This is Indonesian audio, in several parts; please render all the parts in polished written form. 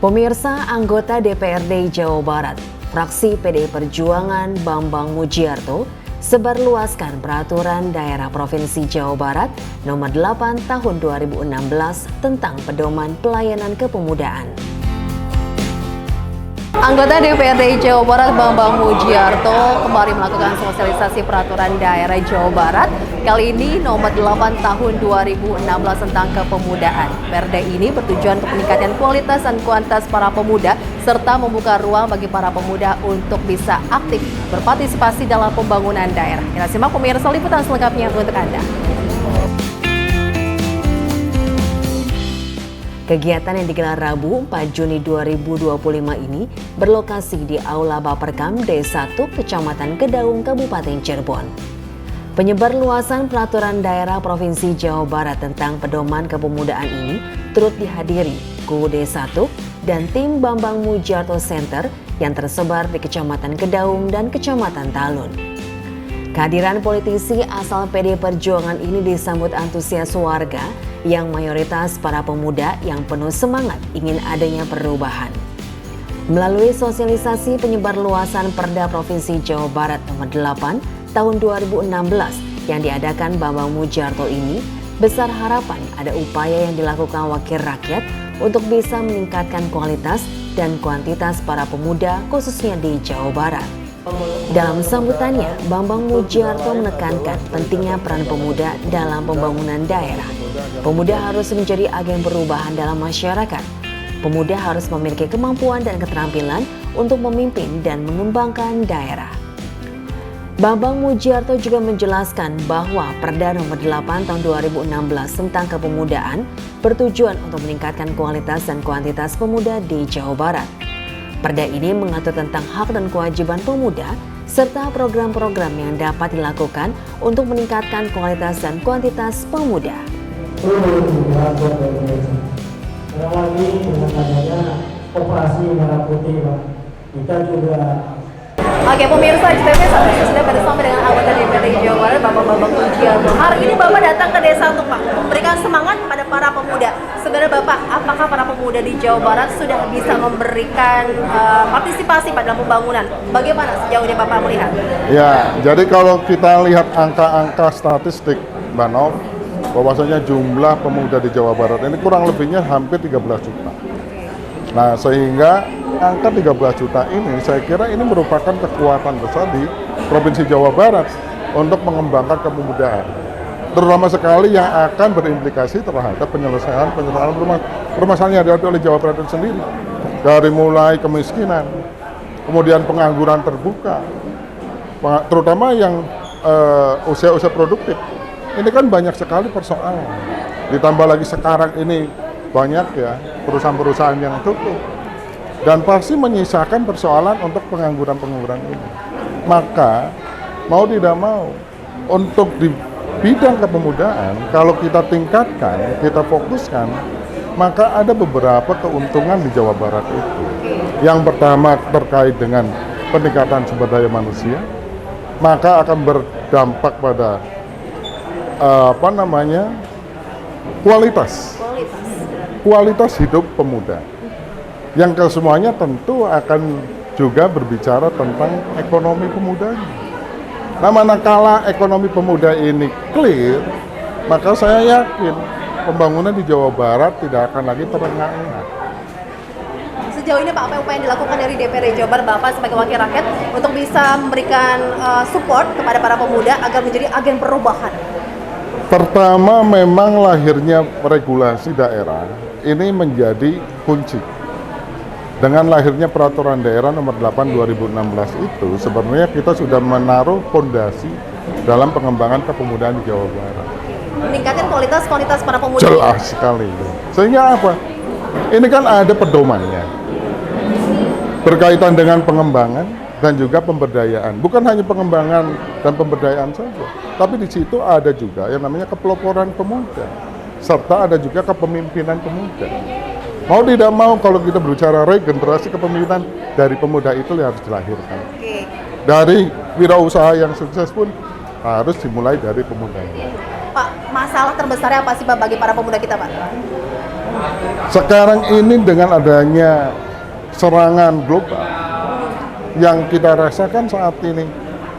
Pemirsa, anggota DPRD Jawa Barat, fraksi PDI Perjuangan Bambang Mujiarto sebarluaskan peraturan daerah Provinsi Jawa Barat nomor 8 tahun 2016 tentang pedoman pelayanan kepemudaan. Anggota DPRD Jawa Barat Bambang Mujiarto kembali melakukan sosialisasi peraturan daerah Jawa Barat, kali ini nomor 8 tahun 2016 tentang kepemudaan. Perda ini bertujuan untuk meningkatkan kualitas dan kuantitas para pemuda serta membuka ruang bagi para pemuda untuk bisa aktif berpartisipasi dalam pembangunan daerah. Kita simak pemirsa liputan selengkapnya untuk Anda. Kegiatan yang digelar Rabu 4 Juni 2025 ini berlokasi di Aula Baperkam Desa 1 Kecamatan Kedaung, Kabupaten Cirebon. Penyebarluasan peraturan daerah Provinsi Jawa Barat tentang pedoman kepemudaan ini turut dihadiri KUD 1 dan tim Bambang Mujiarto Center yang tersebar di Kecamatan Kedaung dan Kecamatan Talun. Kehadiran politisi asal PDI Perjuangan ini disambut antusias warga yang mayoritas para pemuda yang penuh semangat ingin adanya perubahan. Melalui sosialisasi penyebarluasan Perda Provinsi Jawa Barat nomor 8 tahun 2016 yang diadakan Bambang Mujiarto ini, besar harapan ada upaya yang dilakukan wakil rakyat untuk bisa meningkatkan kualitas dan kuantitas para pemuda khususnya di Jawa Barat. Dalam sambutannya, Bambang Mujiarto menekankan pentingnya peran pemuda dalam pembangunan daerah. Pemuda harus menjadi agen perubahan dalam masyarakat. Pemuda harus memiliki kemampuan dan keterampilan untuk memimpin dan mengembangkan daerah. Bambang Mujiarto juga menjelaskan bahwa Perda nomor 8 tahun 2016 tentang kepemudaan bertujuan untuk meningkatkan kualitas dan kuantitas pemuda di Jawa Barat. Perda ini mengatur tentang hak dan kewajiban pemuda serta program-program yang dapat dilakukan untuk meningkatkan kualitas dan kuantitas pemuda. Lagi dengan adanya operasi merah putih, Pak, kita juga. Oke, pemirsa JTV saat ini sudah bersama dengan anggota DPRD Jawa Barat Bapak Bambang Mujiarto. Hari ini Bapak datang ke desa untuk memberikan semangat kepada para pemuda. Sebenarnya Bapak, apakah para pemuda di Jawa Barat sudah bisa memberikan partisipasi pada pembangunan? Bagaimana sejauh ini Bapak melihat? Ya, jadi kalau kita lihat angka-angka statistik, Mbak Nov, bahwasanya jumlah pemuda di Jawa Barat ini kurang lebihnya hampir 13 juta. Nah, sehingga angka 13 juta ini saya kira ini merupakan kekuatan besar di Provinsi Jawa Barat untuk mengembangkan kepemudaan. Terutama sekali yang akan berimplikasi terhadap penyelesaian permasalahan yang dihadapi oleh Jawa Barat itu sendiri. Dari mulai kemiskinan, kemudian pengangguran terbuka, terutama yang usia-usia produktif. Ini kan banyak sekali persoalan. Ditambah lagi sekarang ini banyak ya perusahaan-perusahaan yang tutup. Dan pasti menyisakan persoalan untuk pengangguran ini. Maka mau tidak mau untuk di bidang kepemudaan kalau kita tingkatkan, kita fokuskan, maka ada beberapa keuntungan di Jawa Barat itu. Yang pertama terkait dengan peningkatan sumber daya manusia, maka akan berdampak pada kualitas hidup pemuda. Yang kesemuanya tentu akan juga berbicara tentang ekonomi pemudanya. Nah, manakala ekonomi pemuda ini clear, maka saya yakin pembangunan di Jawa Barat tidak akan lagi terengah-engah. Sejauh ini Pak, apa upaya yang dilakukan dari DPRD Jawa Barat Bapak sebagai wakil rakyat untuk bisa memberikan support kepada para pemuda agar menjadi agen perubahan? Pertama, memang lahirnya regulasi daerah ini menjadi kunci. Dengan lahirnya peraturan daerah nomor 8 2016 itu sebenarnya kita sudah menaruh fondasi dalam pengembangan kepemudaan di Jawa Barat. Meningkatkan kualitas para pemuda. Jelas sekali. Sehingga apa? Ini kan ada pedomannya. Berkaitan dengan pengembangan dan juga pemberdayaan. Bukan hanya pengembangan dan pemberdayaan saja, tapi di situ ada juga yang namanya kepeloporan pemuda, serta ada juga kepemimpinan pemuda. Mau tidak mau kalau kita berbicara regenerasi kepemimpinan dari pemuda itu harus dilahirkan. Dari wirausaha yang sukses pun harus dimulai dari pemudanya. Pak, masalah terbesarnya apa sih Pak bagi para pemuda kita Pak? Sekarang ini dengan adanya serangan global yang kita rasakan saat ini,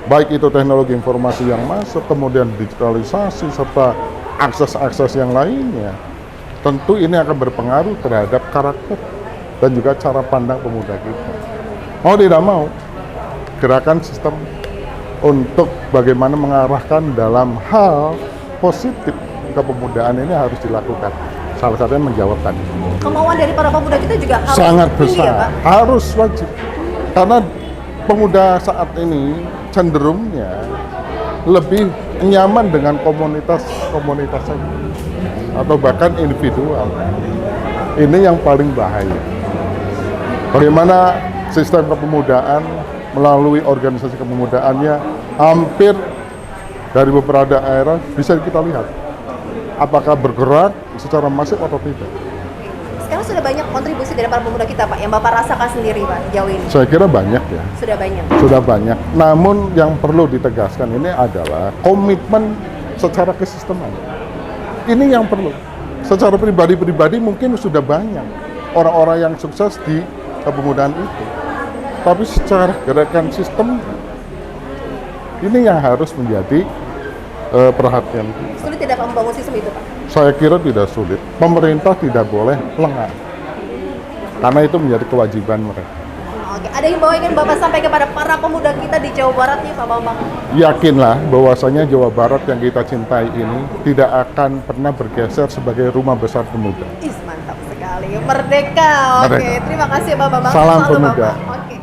baik itu teknologi informasi yang masuk, kemudian digitalisasi, serta akses-akses yang lainnya, tentu ini akan berpengaruh terhadap karakter dan juga cara pandang pemuda kita. Mau tidak mau, gerakan sistem untuk bagaimana mengarahkan dalam hal positif kepemudaan ini harus dilakukan. Salah satunya menjawab tadi. Kemauan dari para pemuda kita juga harus Sangat tinggi besar, ya Pak? harus wajib. Karena pemuda saat ini cenderungnya lebih nyaman dengan komunitas saja, atau bahkan individual. Ini yang paling bahaya. Bagaimana sistem kepemudaan melalui organisasi kepemudaannya hampir dari beberapa daerah bisa kita lihat apakah bergerak secara masif atau tidak. Sekarang sudah banyak kontribusi dari para pemuda kita Pak, yang Bapak rasakan sendiri Pak jauh ini. Saya kira banyak ya. Sudah banyak. Sudah banyak. Namun yang perlu ditegaskan ini adalah komitmen secara kesisteman. Ini yang perlu. Secara pribadi-pribadi mungkin sudah banyak orang-orang yang sukses di kepemudaan itu. Tapi secara gerakan sistem, ini yang harus menjadi perhatian kita. Sulit tidak Pak membangun sistem itu Pak? Saya kira tidak sulit. Pemerintah tidak boleh lengah. Karena itu menjadi kewajiban mereka. Oke, ada yang ingin Bapak sampaikan kepada para pemuda kita di Jawa Barat nih Pak Bambang? Yakinlah bahwasanya Jawa Barat yang kita cintai ini tidak akan pernah bergeser sebagai rumah besar pemuda. Ih, mantap sekali. Merdeka. Oke, Merdeka. terima kasih Pak Bambang. Salam Selalu, pemuda. Bapak. Oke.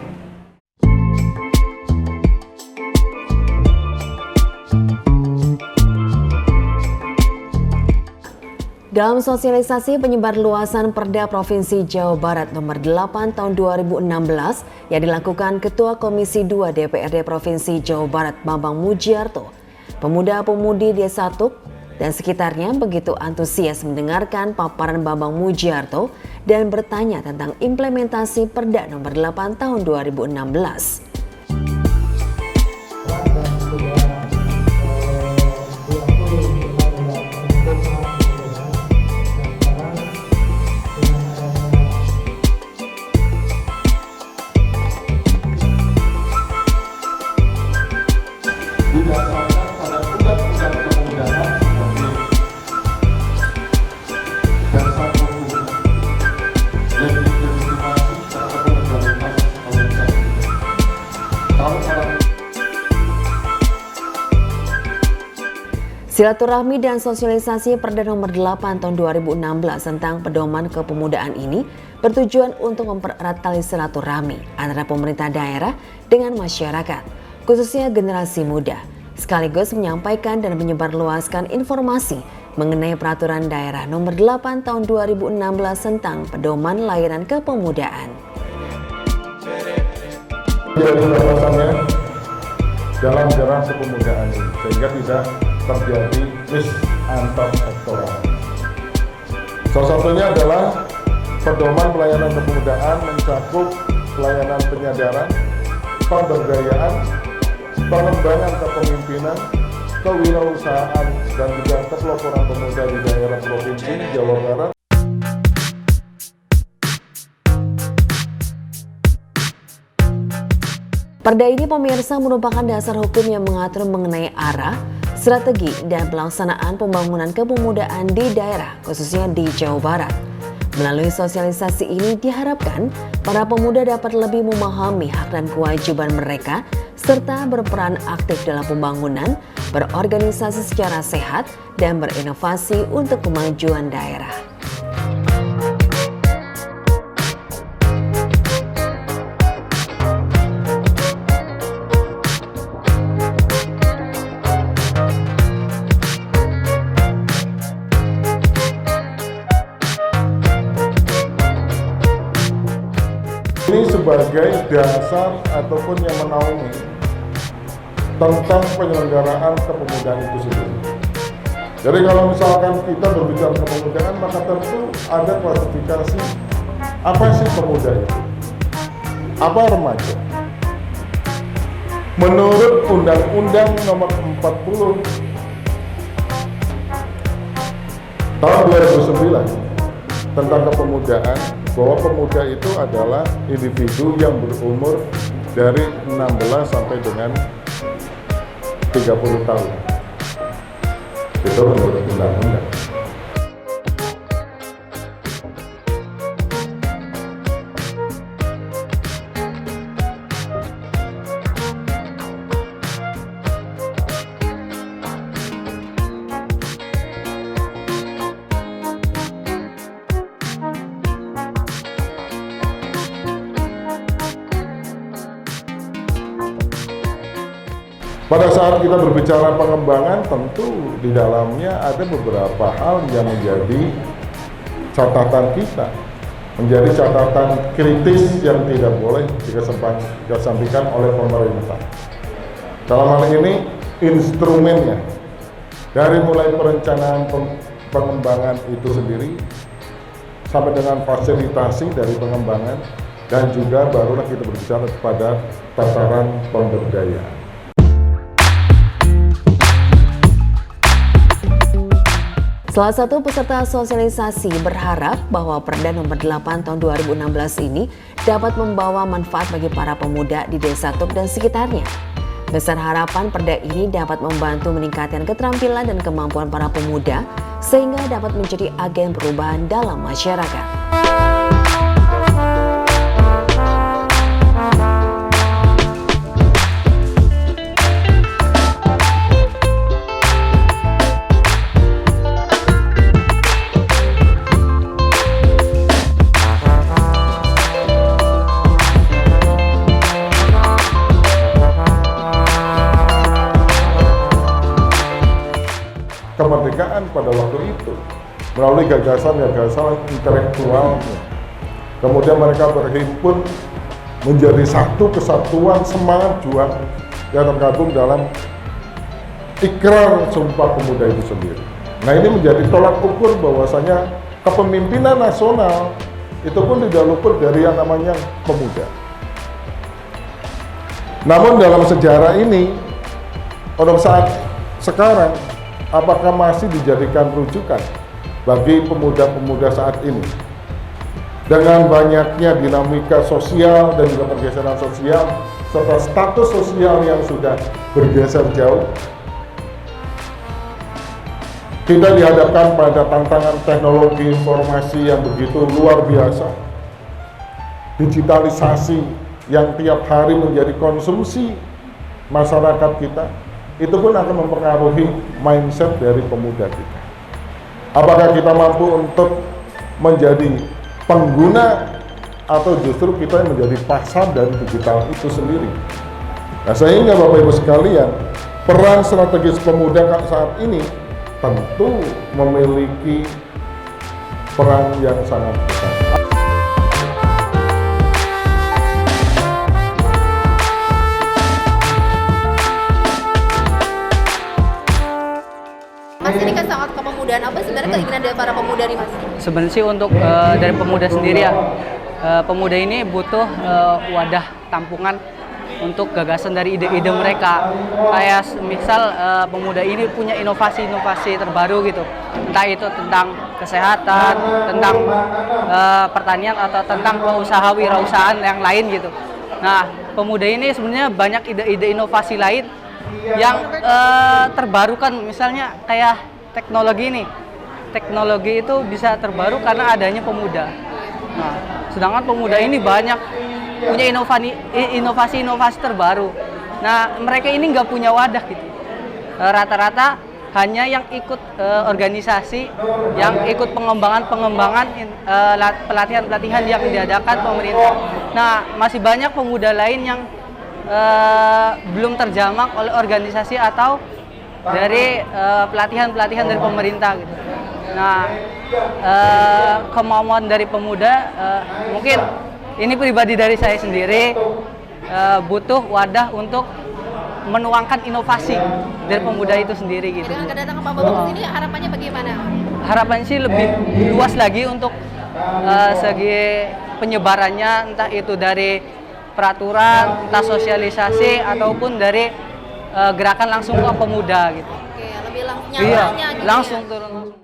Dalam sosialisasi penyebar luasan Perda Provinsi Jawa Barat nomor 8 tahun 2016 yang dilakukan Ketua Komisi 2 DPRD Provinsi Jawa Barat Bambang Mujiarto, pemuda-pemudi Desa Tuk dan sekitarnya begitu antusias mendengarkan paparan Bambang Mujiarto dan bertanya tentang implementasi Perda nomor 8 tahun 2016. Silaturahmi dan sosialisasi Perda nomor 8 tahun 2016 tentang pedoman kepemudaan ini bertujuan untuk mempererat tali silaturahmi antara pemerintah daerah dengan masyarakat, khususnya generasi muda, sekaligus menyampaikan dan menyebarluaskan informasi mengenai peraturan daerah nomor 8 tahun 2016 tentang pedoman layanan kepemudaan. Jadi batasannya dalam jalan kepemudaan ini, sehingga tidak terjadi antar sektoral. Salah satunya adalah pedoman pelayanan kepemudaan mencakup pelayanan penyadaran, pemberdayaan, pengembangan kepemimpinan, kewirausahaan, dan juga kepeloporan pemuda di daerah Provinsi Jawa Barat. Perda ini pemirsa merupakan dasar hukum yang mengatur mengenai arah, strategi, dan pelaksanaan pembangunan kepemudaan di daerah, khususnya di Jawa Barat. Melalui sosialisasi ini diharapkan para pemuda dapat lebih memahami hak dan kewajiban mereka serta berperan aktif dalam pembangunan, berorganisasi secara sehat, dan berinovasi untuk kemajuan daerah. Ini sebagai dasar ataupun yang menaungi tentang penyelenggaraan kepemudaan itu sendiri. Jadi kalau misalkan kita berbicara kepemudaan, maka tentu ada klasifikasi apa sih pemuda itu? Apa remaja? Menurut Undang-Undang Nomor 40 tahun 2009 tentang kepemudaan, bahwa pemuda itu adalah individu yang berumur dari 16 sampai dengan 30 tahun. Itu menurut undang-undang. Pada saat kita berbicara pengembangan, tentu di dalamnya ada beberapa hal yang menjadi catatan kita, menjadi catatan kritis yang tidak boleh dikesampingkan oleh pemerintah. Dalam hal ini, instrumennya, dari mulai perencanaan pengembangan itu sendiri, sampai dengan fasilitasi dari pengembangan, dan juga barulah kita berbicara pada tataran pemberdayaan. Salah satu peserta sosialisasi berharap bahwa Perda Nomor 8 Tahun 2016 ini dapat membawa manfaat bagi para pemuda di Desa Tuk dan sekitarnya. Besar harapan Perda ini dapat membantu meningkatkan keterampilan dan kemampuan para pemuda sehingga dapat menjadi agen perubahan dalam masyarakat. Kemerdekaan pada waktu itu melalui gagasan-gagasan intelektualnya. Kemudian mereka berhimpun menjadi satu kesatuan semangat juang yang tergabung dalam ikrar Sumpah Pemuda itu sendiri. Nah, ini menjadi tolak ukur bahwasanya kepemimpinan nasional itu pun tidak luput dari yang namanya pemuda. Namun dalam sejarah ini, pada saat sekarang, apakah masih dijadikan rujukan bagi pemuda-pemuda saat ini? Dengan banyaknya dinamika sosial dan juga pergeseran sosial, serta status sosial yang sudah bergeser jauh, kita dihadapkan pada tantangan teknologi informasi yang begitu luar biasa, digitalisasi yang tiap hari menjadi konsumsi masyarakat kita, itu pun akan mempengaruhi mindset dari pemuda kita. Apakah kita mampu untuk menjadi pengguna atau justru kita yang menjadi pasar dari digital itu sendiri? Nah, sehingga Bapak Ibu sekalian, peran strategis pemuda saat ini tentu memiliki peran yang sangat besar. Mas, ini kan sangat kepemudaan, apa sebenarnya keinginan dari para pemuda nih Mas? Sebenarnya sih untuk dari pemuda sendiri ya, pemuda ini butuh wadah tampungan untuk gagasan dari ide-ide mereka. Kayak misal pemuda ini punya inovasi-inovasi terbaru gitu, entah itu tentang kesehatan, tentang pertanian atau tentang wirausahaan yang lain gitu. Nah, pemuda ini sebenarnya banyak ide-ide inovasi lain yang terbarukan, misalnya kayak teknologi ini. Teknologi itu bisa terbaru karena adanya pemuda. Nah, sedangkan pemuda ini banyak punya inovasi-inovasi terbaru. Nah, mereka ini nggak punya wadah gitu. Rata-rata hanya yang ikut organisasi, yang ikut pengembangan pelatihan-pelatihan yang diadakan pemerintah. Nah, masih banyak pemuda lain yang belum terjamak oleh organisasi atau dari pelatihan-pelatihan dari pemerintah gitu. Nah, kemauan dari pemuda mungkin ini pribadi dari saya sendiri, butuh wadah untuk menuangkan inovasi dari pemuda itu sendiri gitu. Dengan kedatangan Pak Bagus ini harapannya bagaimana? Harapan sih lebih luas lagi untuk segi penyebarannya, entah itu dari peraturan, entah sosialisasi ataupun dari gerakan langsung ke pemuda gitu. Oke, lebih Iya, nyatanya gitu langsung ya. turun langsung.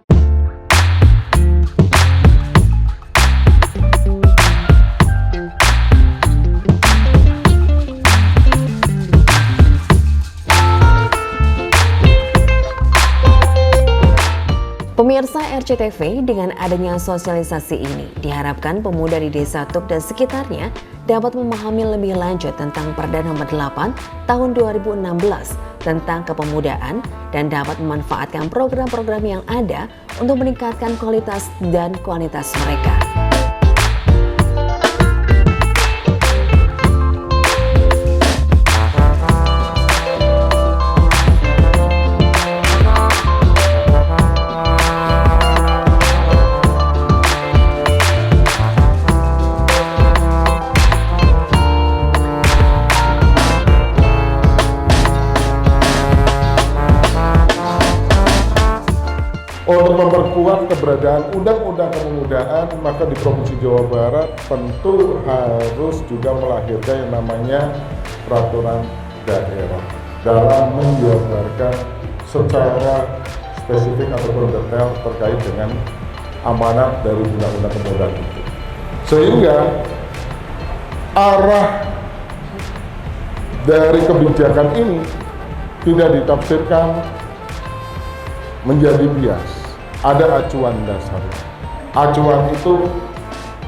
Pemirsa RCTV, dengan adanya sosialisasi ini, diharapkan pemuda di Desa Tuk dan sekitarnya dapat memahami lebih lanjut tentang Perda Nomor 8 Tahun 2016 tentang kepemudaan dan dapat memanfaatkan program-program yang ada untuk meningkatkan kualitas dan kuantitas mereka. Untuk memperkuat keberadaan undang-undang kepemudaan, maka di Provinsi Jawa Barat tentu harus juga melahirkan yang namanya peraturan daerah dalam menjabarkan secara spesifik ataupun detail terkait dengan amanat dari undang-undang kepemudaan itu. Sehingga arah dari kebijakan ini tidak ditafsirkan menjadi bias, ada acuan dasar. Acuan itu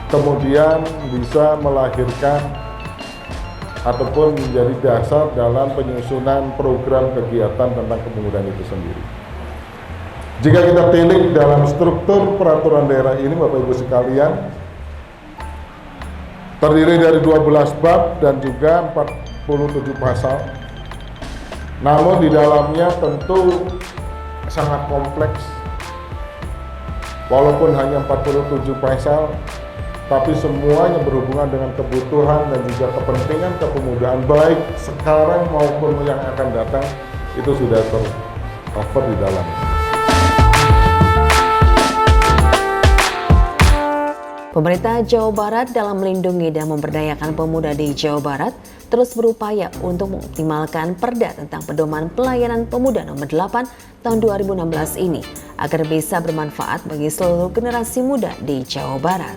kemudian bisa melahirkan ataupun menjadi dasar dalam penyusunan program kegiatan tentang kepemudaan itu sendiri. Jika kita tilik dalam struktur peraturan daerah ini, Bapak Ibu sekalian, terdiri dari 12 bab dan juga 47 pasal. Namun di dalamnya tentu sangat kompleks. Walaupun hanya 47 pasal, tapi semuanya berhubungan dengan kebutuhan dan juga kepentingan kepemudaan baik sekarang maupun yang akan datang, itu sudah tercover di dalam. Pemerintah Jawa Barat dalam melindungi dan memberdayakan pemuda di Jawa Barat terus berupaya untuk mengoptimalkan Perda tentang Pedoman Pelayanan Pemuda Nomor 8 Tahun 2016 ini agar bisa bermanfaat bagi seluruh generasi muda di Jawa Barat.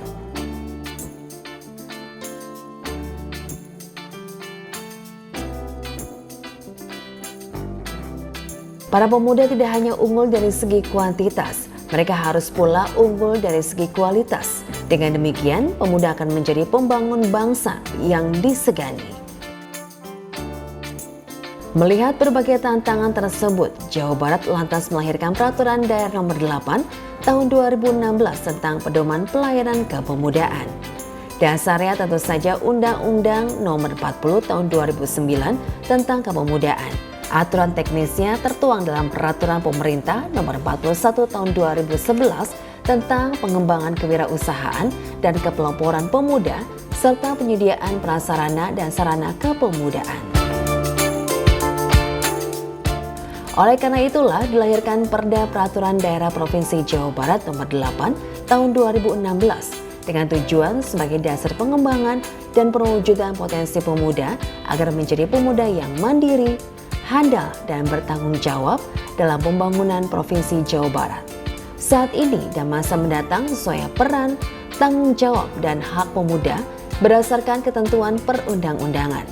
Para pemuda tidak hanya unggul dari segi kuantitas, mereka harus pula unggul dari segi kualitas. Dengan demikian, pemuda akan menjadi pembangun bangsa yang disegani. Melihat berbagai tantangan tersebut, Jawa Barat lantas melahirkan Peraturan Daerah Nomor 8 Tahun 2016 tentang Pedoman Pelayanan Kepemudaan. Dasarnya tentu saja Undang-Undang Nomor 40 Tahun 2009 tentang Kepemudaan. Aturan teknisnya tertuang dalam Peraturan Pemerintah Nomor 41 Tahun 2011 tentang pengembangan kewirausahaan dan kepeloporan pemuda serta penyediaan prasarana dan sarana kepemudaan. Oleh karena itulah dilahirkan Perda Peraturan Daerah Provinsi Jawa Barat Nomor 8 Tahun 2016 dengan tujuan sebagai dasar pengembangan dan perwujudan potensi pemuda agar menjadi pemuda yang mandiri, handal dan bertanggung jawab dalam pembangunan Provinsi Jawa Barat. Saat ini dan masa mendatang sesuai peran, tanggung jawab dan hak pemuda berdasarkan ketentuan perundang-undangan.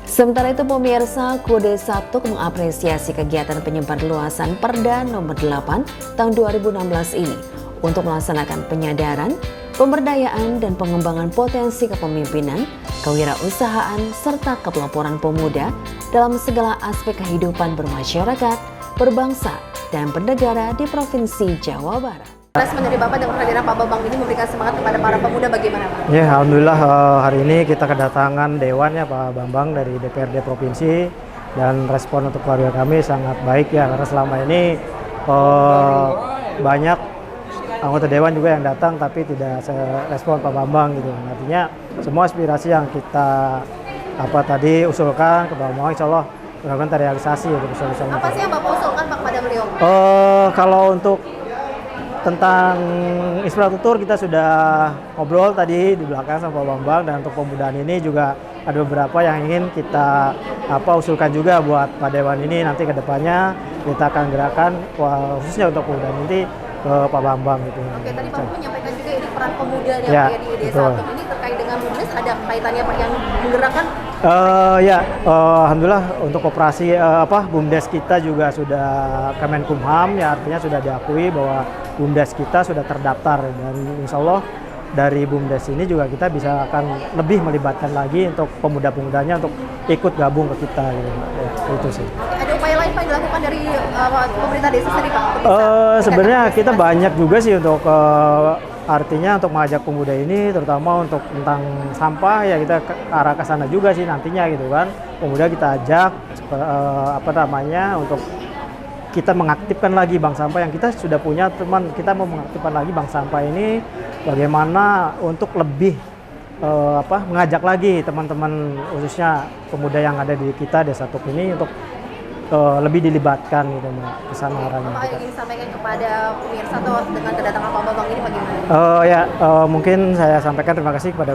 Sementara itu pemirsa, Kode 1 mengapresiasi kegiatan penyebarluasan Perda Nomor 8 Tahun 2016 ini untuk melaksanakan penyadaran, pemberdayaan dan pengembangan potensi kepemimpinan, kewirausahaan serta kepeloporan pemuda dalam segala aspek kehidupan bermasyarakat, berbangsa dan bernegara di Provinsi Jawa Barat. Respon dari Bapak dengan kehadiran Pak Bambang ini memberikan semangat kepada para pemuda bagaimana Pak? Ya, alhamdulillah hari ini kita kedatangan Dewan ya Pak Bambang dari DPRD Provinsi, dan respon untuk keluarga kami sangat baik ya, karena selama ini banyak anggota Dewan juga yang datang tapi tidak respon Pak Bambang gitu. Artinya semua aspirasi yang kita usulkan ke Pak Bambang insya Allah mudah-mudahan terrealisasi ya. Apa sih yang Bapak usulkan Pak kepada beliau? Kalau untuk tentang infrastruktur kita sudah ngobrol tadi di belakang sama Pak Bambang, dan untuk pemudaan ini juga ada beberapa yang ingin kita usulkan juga buat Pak Dewan ini nanti ke depannya kita akan gerakan khususnya untuk pemudaan ini ke Pak Bambang gitu. Oke, tadi Pak menyampaikan juga ini peran pemuda yang ya, ada di Desa Tuk ini terkait dengan BUMDes, ada kaitannya Pak yang menggerakkan Alhamdulillah untuk operasi BUMDes kita juga sudah Kemenkumham, ya artinya sudah diakui bahwa BUMDes kita sudah terdaftar, dan insya Allah dari BUMDes ini juga kita bisa akan lebih melibatkan lagi untuk pemuda-pemudanya untuk ikut gabung ke kita gitu. Ya, itu sih. Ada upaya lain Pak yang dilakukan dari pemerintah desa sendiri Pak? Sebenarnya kita banyak juga sih untuk artinya untuk mengajak pemuda ini, terutama untuk tentang sampah, ya kita ke arah ke sana juga sih nantinya gitu kan. Pemuda kita ajak untuk kita mengaktifkan lagi bank sampah yang kita sudah punya, teman kita mau mengaktifkan lagi bank sampah ini bagaimana untuk lebih mengajak lagi teman-teman khususnya pemuda yang ada di kita Desa Tuk ini untuk lebih dilibatkan gitu Mbak, ke sana arahnya. Pak ingin sampaikan kepada pemirsa tuh dengan kedatangan Pak Bambang ini bagaimana? Mungkin saya sampaikan terima kasih kepada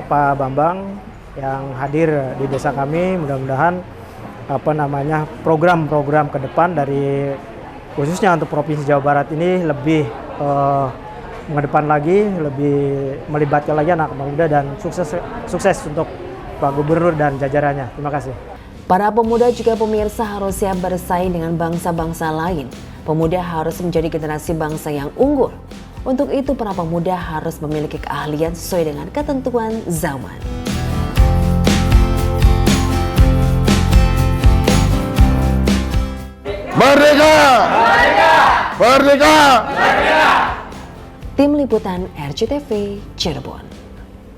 Pak Bambang yang hadir di desa kami. Mudah-mudahan program-program ke depan dari khususnya untuk Provinsi Jawa Barat ini lebih mengedepan lagi, lebih melibatkan lagi anak muda, dan sukses untuk Pak Gubernur dan jajarannya. Terima kasih. Para pemuda juga pemirsa harus siap bersaing dengan bangsa-bangsa lain. Pemuda harus menjadi generasi bangsa yang unggul. Untuk itu para pemuda harus memiliki keahlian sesuai dengan ketentuan zaman. Merdeka! Merdeka! Merdeka! Tim Liputan RCTV Cirebon.